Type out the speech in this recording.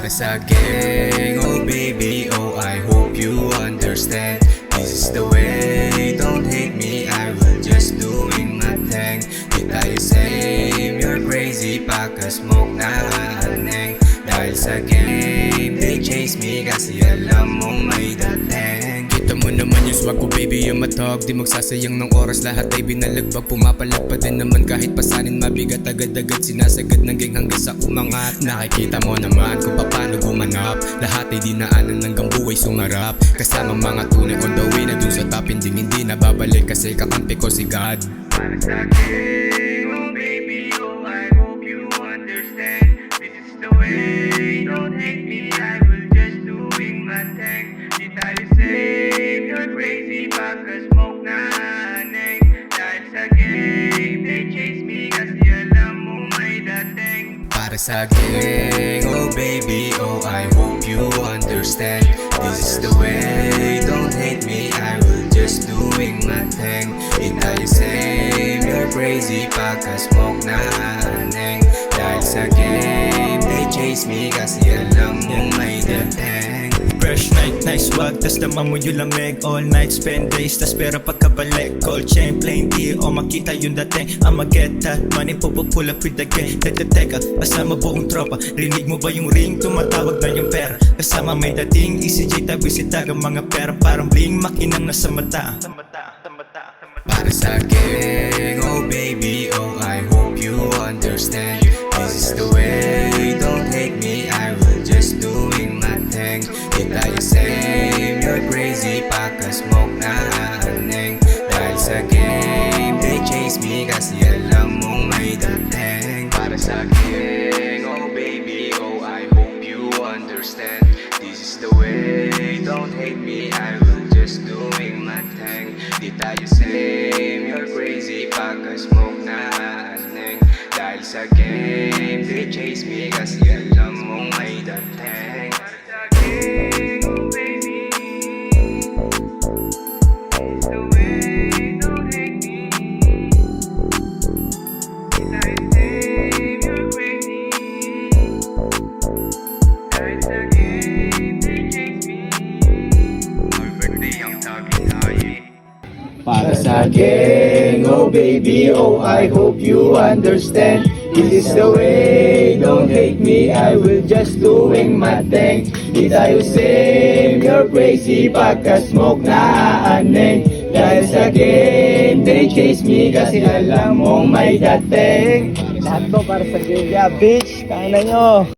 Para sa gang, oh baby, oh I hope you understand. This is the way, don't hate me, I will just doing my thing. Di tayo same, you're crazy, pagka-smoke na aneng. Dahil sa game, they chase me kasi alam mong may dating. Kita mo naman yung swag ko baby, yung matog, di magsasayang ng oras, lahat ay binalagbag. Pumapalag pa din naman kahit pasanin mabigat, agad-agad sinasagad ng gang hanggang sa umangat. Nakikita mo naman kung paano gumanap, lahat ay dinaanan hanggang buhay sumarap. Kasama mga tunay on the way na dun sa top, hindi nababalik kasi kakampi ko si God. Para sa akin, oh baby, oh I hope you understand. This is the way, don't hate me, I will just doing my thing. Di tayo same, you're crazy, pagka-smoke na aneng. Dahil sa game, they chase me kasi alam mo may dating. Para sa gang, oh baby, oh I hope you understand. This is the way, don't hate me, I will just doing my thing. Di tayo same, you're crazy, pagka-smoke na aneng. Dahil sa game, they chase me kasi alam mo may dating. Fresh night, nice swag, tas dama mo yung lamig. All night, spend days, tas pera pagkabalik. Gold chain, plain tea, o makita yung dating. I'ma get that money, pull up with the gang. Teka, kasama buong tropa. Rinig mo ba yung ring? Tumatawag na yung pera. Kasama may dating, ECJ tabi si tagang mga pera. Parang bling, makinang nasa mata. Para sa gang, oh baby, oh I hope you understand. This is the way, don't hate me, I will just doing my thing. Di tayo same, you're crazy, pagka-smoke na aneng. Dahil sa game, they chase me kasi alam mong may dating. Para sa gang, oh baby, oh I hope you understand. This is the way, don't hate me, I will just doing my thing. Di tayo same, you're crazy, pagka-smoke na aneng. Dahil sa game, they chase me kasi alam mong may dating. Para sa gang, oh baby, it's the way, don't hate me. Di tayo same, you're crazy. Dahil sa game, they chase me. My birthday, ang talking tayo. Para sa gang, oh baby, oh I hope you understand. This is the way, don't hate me, I will just doing my thing. Di tayo same, you're crazy, pagka-smoke na aaneng. Dahil sa game, they chase me kasi alam mong may dating. Lahat to para sa gang, yeah bitch, kaya na nyo.